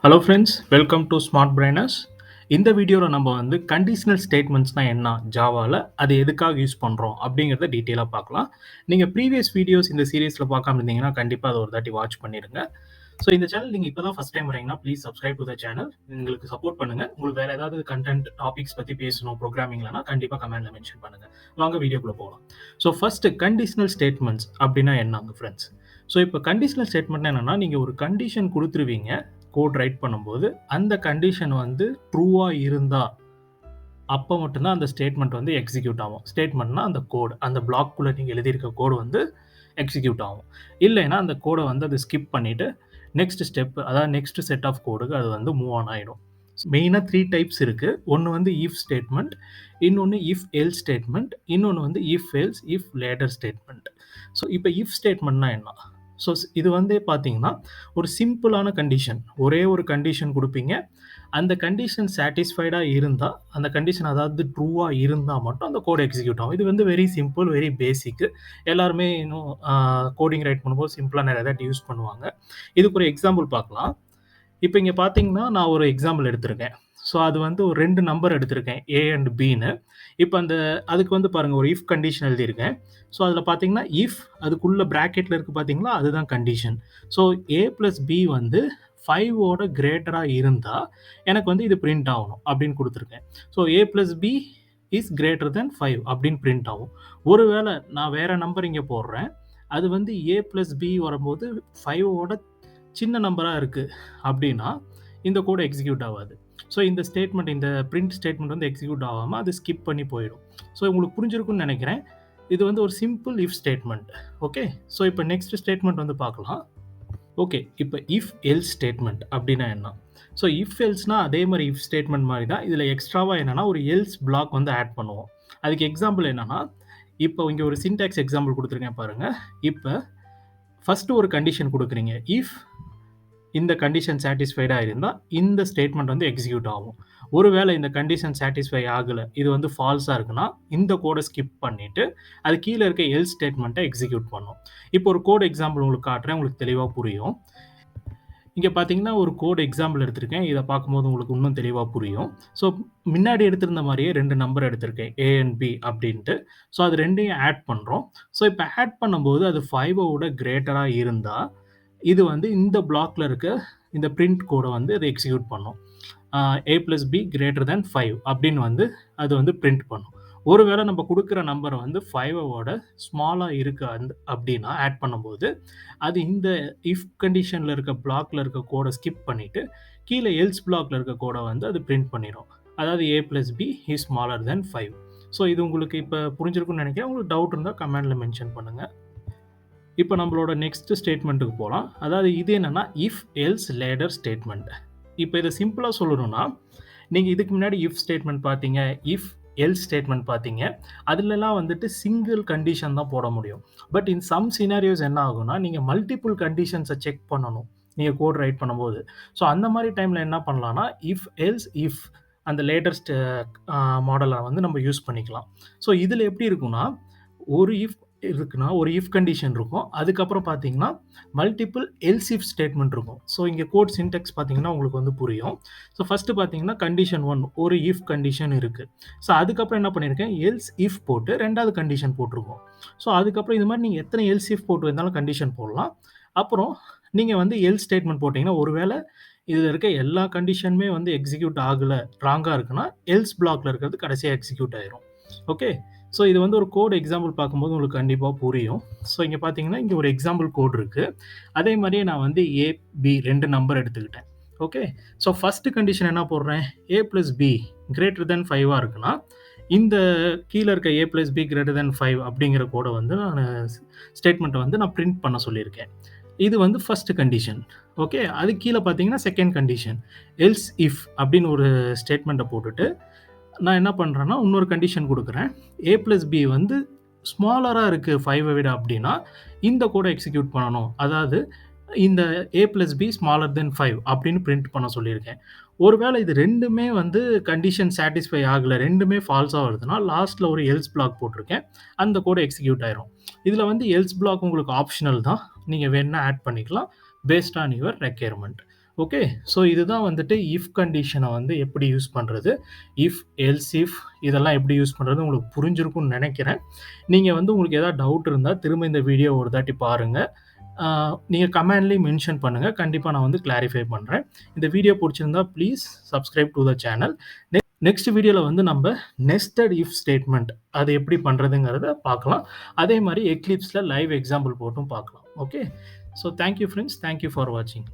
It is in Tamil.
Hello friends, welcome to smart brainers. இந்த வீடியோவில் நம்ம வந்து கண்டிஷனல் ஸ்டேட்மெண்ட்ஸ்னால் என்ன ஜாவாவில், அது எதுக்காக யூஸ் பண்ணுறோம் அப்படிங்கிறத டீட்டெயிலாக பார்க்கலாம். நீங்கள் ப்ரீவியஸ் வீடியோஸ் இந்த சீரீஸில் பார்க்காம இருந்தீங்கன்னா கண்டிப்பாக அதை ஒரு தாட்டி வாட்ச் பண்ணிடுங்க. ஸோ இந்த சேனல் நீங்கள் இப்போ தான் ஃபஸ்ட் டைம் வரீங்கன்னா please subscribe to the channel. எங்களுக்கு சப்போர்ட் பண்ணுங்கள். உங்களுக்கு வேறு ஏதாவது கண்டென்ட் டாபிக்ஸ் பற்றி பேசணும் ப்ரோக்ராமிங்லனா கண்டிப்பாக கமெண்ட்டில் மென்ஷன் பண்ணுங்கள். வாங்க வீடியோக்குள்ளே போகலாம். ஸோ ஃபஸ்ட்டு கண்டிஷனல் ஸ்டேட்மெண்ட்ஸ் அப்படின்னா என்னங்க ஃப்ரெண்ட்ஸ்? ஸோ இப்போ கண்டிஷனல் ஸ்டேட்மெண்ட்னா என்னென்னா, நீங்கள் ஒரு கண்டிஷன் கொடுத்துருவீங்க கோட் ரைட் பண்ணும்போது, அந்த கண்டிஷன் வந்து ட்ரூவா இருந்தா, அப்போ மட்டும்தான் அந்த ஸ்டேட்மெண்ட் வந்து எக்ஸிக்யூட் ஆகும். ஸ்டேட்மெண்ட்னா அந்த கோட், அந்த பிளாக்குள்ள நீங்க எழுதியிருக்க கோடு வந்து எக்ஸிக்யூட் ஆகும். இல்லைன்னா அந்த கோட வந்து அது ஸ்கிப் பண்ணிட்டு நெக்ஸ்ட் ஸ்டெப், அதாவது நெக்ஸ்ட் செட் ஆஃப் கோடுக்கு அது வந்து மூவ் ஆன் ஆயிடும். மெயினா 3 டைப்ஸ் இருக்கு. ஒண்ணு வந்து இஃப் ஸ்டேட்மெண்ட், இன்னொன்னு இஃப் எல்ஸ் ஸ்டேட்மெண்ட், இன்னொன்னு வந்து if else, if later statement. So இப்போ இஃப் ஸ்டேட்மெண்ட்னா என்ன? ஸோ இது வந்து பார்த்தீங்கன்னா, ஒரு சிம்பிளான கண்டிஷன். ஒரே ஒரு கண்டிஷன் குடுப்பீங்க. அந்த கண்டிஷன் சாட்டிஸ்ஃபைடா இருந்தா, அந்த கண்டிஷன் அதாவது ட்ரூவா இருந்தா மட்டும் அந்த கோட் எக்ஸிக்யூட் ஆகும். இது வந்து வெரி சிம்பிள், வெரி பேசிக். எல்லாருமே இன்னும் கோடிங் ரைட் பண்ணும்போது சிம்பிளா நெறைய தாட்டி யூஸ் பண்ணுவாங்க. இதுக்கு ஒரு எக்ஸாம்பிள் பார்க்கலாம். இப்ப இங்க பார்த்தீங்கன்னா, நான் ஒரு எக்ஸாம்பிள் எடுத்திருக்கேன். ஸோ அது வந்து ஒரு 2 நம்பர் எடுத்திருக்கேன். ஏ அண்ட் பின்னு. இப்ப அதுக்கு வந்து பாருங்க, ஒரு இஃப் கண்டிஷன் எழுதியிருக்கேன். ஸோ அதில பார்த்தீங்கன்னா, இஃப் அதுக்குள்ள பிராக்கெட்ல இருக்கு பார்த்தீங்களா? அதுதான் condition. So A plus B வந்து 5 ஓட கிரேட்டரா இருந்தா, எனக்கு வந்து இது பிரிண்ட் ஆகணும் அப்படின்னு குடுத்துருக்கேன். So A plus B is greater than 5 அப்படின்னு பிரிண்ட் ஆகும். ஒருவேள நான் வேற நம்பர் இங்க போடுறேன். அது வந்து ஏ பிளஸ் பி வரும்போது 5 ஓட சின்ன நம்பரா இருக்கு அப்படின்னா, இந்த கோட் எக்ஸிக்யூட் ஆவாது. ஸோ இந்த ஸ்டேட்மெண்ட், இந்த பிரிண்ட் ஸ்டேட்மெண்ட் வந்து எக்ஸிக்யூட் ஆகாம அது ஸ்கிப் பண்ணி போயிடும். ஸோ உங்களுக்கு புரிஞ்சிருக்கும்னு நெனைக்கிறேன். இது வந்து ஒரு simple if statement. Okay. So இப்போ நெக்ஸ்ட் ஸ்டேட்மெண்ட் வந்து பார்க்கலாம். ஓகே. இப்போ இஃப் எல்ஸ் ஸ்டேட்மெண்ட் அப்படின்னா என்ன? ஸோ இஃப் எல்ஸ்னா அதே மாரி இஃப் ஸ்டேட்மெண்ட் மாரி தான். இதில எக்ஸ்ட்ராவா என்னன்னா, ஒரு எல்ஸ் பிளாக் வந்து ஆட் பண்ணுவோம். அதுக்கு எக்ஸாம்பிள் என்னன்னா, இப்போ இங்க ஒரு சின்டாக்ஸ் எக்ஸாம்பிள் குடுத்துருக்கேன் பாருங்க. இப்ப ஃபர்ஸ்ட் ஒரு கண்டிஷன் குடுக்குறீங்க. இஃப் இந்த கண்டிஷன் சாட்டிஸ்ஃபைடா இருந்தா, இந்த ஸ்டேட்மெண்ட் வந்து எக்ஸிக்யூட் ஆகும். ஒருவேளை இந்த கண்டிஷன் சாட்டிஸ்ஃபை ஆகல, இது வந்து ஃபால்ஸா இருக்குன்னா, இந்த கோட ஸ்கிப் பண்ணிட்டு, அது கீழ இருக்க எல்ஸ் ஸ்டேட்மெண்ட்ட எக்ஸிக்யூட் பண்ணும். இப்போ ஒரு கோட் எக்ஸாம்பிள் உங்களுக்கு காட்டுறேன். உங்களுக்கு தெளிவா புரியும். இங்க பார்த்தீங்கன்னா, ஒரு கோட் எக்ஸாம்பிள் எடுத்திருக்கேன். இத பார்க்கும்போது உங்களுக்கு இன்னும் தெளிவா புரியும். ஸோ முன்னாடி எடுத்திருந்த மாரியே 2 நம்பர் எடுத்திருக்கேன். ஏ அண்ட் பி அப்படின்ட்டு. ஸோ அது 2யும் ஆட் பண்றோம். ஸோ இப்ப ஆட் பண்ணும்போது அது 5 ஓட கிரேட்டரா இருந்தா, இது வந்து இந்த பிளாக்ல இருக்க இந்த பிரிண்ட் கோட வந்து அது எக்ஸிக்யூட் பண்ணும். ஏ பிளஸ் பி கிரேட்டர் தென் 5 அப்படின்னு வந்து அது வந்து பிரிண்ட் பண்ணும். ஒருவேளை நம்ம குடுக்குற நம்பர் வந்து 5 ஓட ஸ்மாலா இருக்கு அப்படின்னா ஆட் பண்ணும்போது, அது இந்த இஃப் கண்டிஷன்ல இருக்க பிளாக்ல இருக்க கோட ஸ்கிப் பண்ணிட்டு, கீழ எல்ஸ் பிளாக்ல இருக்க கோட வந்து அது பிரிண்ட் பண்ணிரும். அதாவது A plus B is smaller than 5. So இது உங்களுக்கு இப்ப புரிஞ்சிருக்கும்னு நெனைக்கிறேன். உங்களுக்கு டவுட் இருந்தா கமெண்ட்ல மென்ஷன் பண்ணுங்க. இப்ப நம்மளோட நெக்ஸ்ட் ஸ்டேட்மெண்ட்க்கு போலாம். அதாவது இது என்னன்னா, இஃப் எல்ஸ் லேட்டர் ஸ்டேட்மெண்ட். இப்ப இத சிம்பிளா சொல்லணும்னா, நீங்க இதுக்கு முன்னாடி இஃப் ஸ்டேட்மெண்ட் பார்த்தீங்க, இஃப் எல்ஸ் ஸ்டேட்மெண்ட் பார்த்தீங்க. அதுலலாம் வந்துட்டு சிங்கிள் கண்டிஷன் தான் போட முடியும். பட் இன் சம் சினாரியோஸ் என்ன ஆகும்னா, நீங்க மல்டிபிள் கண்டிஷன்ஸ செக் பண்ணணும். நீங்க கோட் ரைட் பண்ணும்போது. ஸோ அந்த மாரி டைம்ல என்ன பண்ணலாம்னா, இஃப் எல்ஸ் இஃப் அந்த லேட்டஸ்ட் மாடல வந்து நம்ம யூஸ் பண்ணிக்கலாம். ஸோ இதுல எப்படி இருக்கும்னா, ஒரு இஃப் இருக்குன்னா, ஒரு இஃப் கண்டிஷன் இருக்கும். அதுக்கப்புறம் பார்த்தீங்கன்னா, மல்டிபிள் எல்ஸ் இஃப் ஸ்டேட்மெண்ட் இருக்கும். ஸோ இங்க கோட் சின்டாக்ஸ் பார்த்தீங்கன்னா, உங்களுக்கு வந்து புரியும். ஸோ ஃபர்ஸ்ட்டு பார்த்தீங்கன்னா, கண்டிஷன் 1 ஒரு இஃப் கண்டிஷன் இருக்கு. ஸோ அதுக்கப்புறம் என்ன பண்ணியிருக்கேன், எல்ஸ் இஃப் போட்டு 2வது கண்டிஷன் போட்டிருக்கோம். ஸோ அதுக்கப்புறம் இது மாரி நீங்க எத்தனை எல்ஸ் இஃப் போட்டு வந்தாலும் கண்டிஷன் போடலாம். அப்புறம் நீங்க வந்து எல்ஸ் ஸ்டேட்மெண்ட் போட்டீங்கன்னா, ஒருவேள இதுல இருக்க எல்லா கண்டிஷனுமே வந்து எக்ஸிக்யூட் ஆகல, ராங்கா இருக்குன்னா, எல்ஸ் பிளாக்ல இருக்கிறது கடைசியா எக்ஸிக்யூட் ஆயிரும். ஓகே. ஸோ இது வந்து ஒரு கோட் எக்ஸாம்பிள் பார்க்கும்போது உங்களுக்கு கண்டிப்பா புரியும். ஸோ இங்க பார்த்தீங்கன்னா, இங்க ஒரு எக்ஸாம்பிள் கோட் இருக்கு. அதே மாரியே நான் வந்து ஏ, பி 2 நம்பர் எடுத்துக்கிட்டேன். ஓகே. ஸோ ஃபர்ஸ்ட் கண்டிஷன் என்ன போடுறேன், ஏ பிளஸ் பி கிரேட்டர் தென் 5ஆ இருக்குன்னா, இந்த கீழ இருக்க ஏ பிளஸ் பி கிரேட்டர் தென் 5 அப்படிங்கிற கோட வந்து நானு ஸ்டேட்மெண்ட்ட வந்து நான் பிரிண்ட் பண்ண சொல்லியிருக்கேன். இது வந்து ஃபர்ஸ்ட் கண்டிஷன். ஓகே. அதுக்கு கீழ பார்த்தீங்கன்னா, செகண்ட் கண்டிஷன். எல்ஸ் இஃப் அப்படின்னு ஒரு ஸ்டேட்மெண்ட்ட போட்டுட்டு, நான் என்ன பண்றேன்னா, இன்னொரு கண்டிஷன் குடுக்குறேன். ஏ பிளஸ் பி வந்து ஸ்மாலரா இருக்கு 5 விட அப்படின்னா, இந்த கோட எக்ஸிக்யூட் பண்ணணும். அதாவது இந்த ஏ பிளஸ் பி ஸ்மாலர் தென் 5 அப்படின்னு பிரிண்ட் பண்ண சொல்லியிருக்கேன். ஒருவேளை இது 2மே வந்து கண்டிஷன் சாட்டிஸ்ஃபை ஆகல, 2மே ஃபால்ஸா வருதுன்னா, லாஸ்ட்ல ஒரு எல்ஸ் பிளாக் போட்டிருக்கேன். அந்த கோட் எக்ஸிக்யூட் ஆயிரும். இதுல வந்து எல்ஸ் பிளாக் உங்களுக்கு ஆப்ஷனல் தான். நீங்க வேணும்னா ஆட் பண்ணிக்கலாம். Based on your requirement. Okay. So இதுதான் வந்துட்டு இஃப் கண்டிஷன வந்து எப்படி யூஸ் பண்றது? இஃப், எல்ஸ் இஃப் இதெல்லாம் எப்படி யூஸ் பண்றதுன்னு உங்களுக்கு புரிஞ்சிருக்கும்னு நெனைக்கிறேன். நீங்க வந்து உங்களுக்கு ஏதாவது டவுட் இருந்தா திரும்ப இந்த வீடியோ ஒரு தாட்டி பாருங்க. ஆ நீங்க கமெண்ட்லயும் மென்ஷன் பண்ணுங்க. கண்டிப்பா நான் வந்து கிளாரிஃபை பண்றேன். இந்த வீடியோ புடிச்சிருந்தா please subscribe to the channel. Next வீடியோல வந்து நம்ப நெஸ்டட் இஃப் ஸ்டேட்மெண்ட் அது எப்படி பண்றதுங்கிறத பார்க்கலாம். அதே மாரி எக்லிப்ஸ்ல லைவ் எக்ஸாம்பிள் போட்டும் பார்க்கலாம். Okay. So thank you friends. Thank you for வாட்சிங்.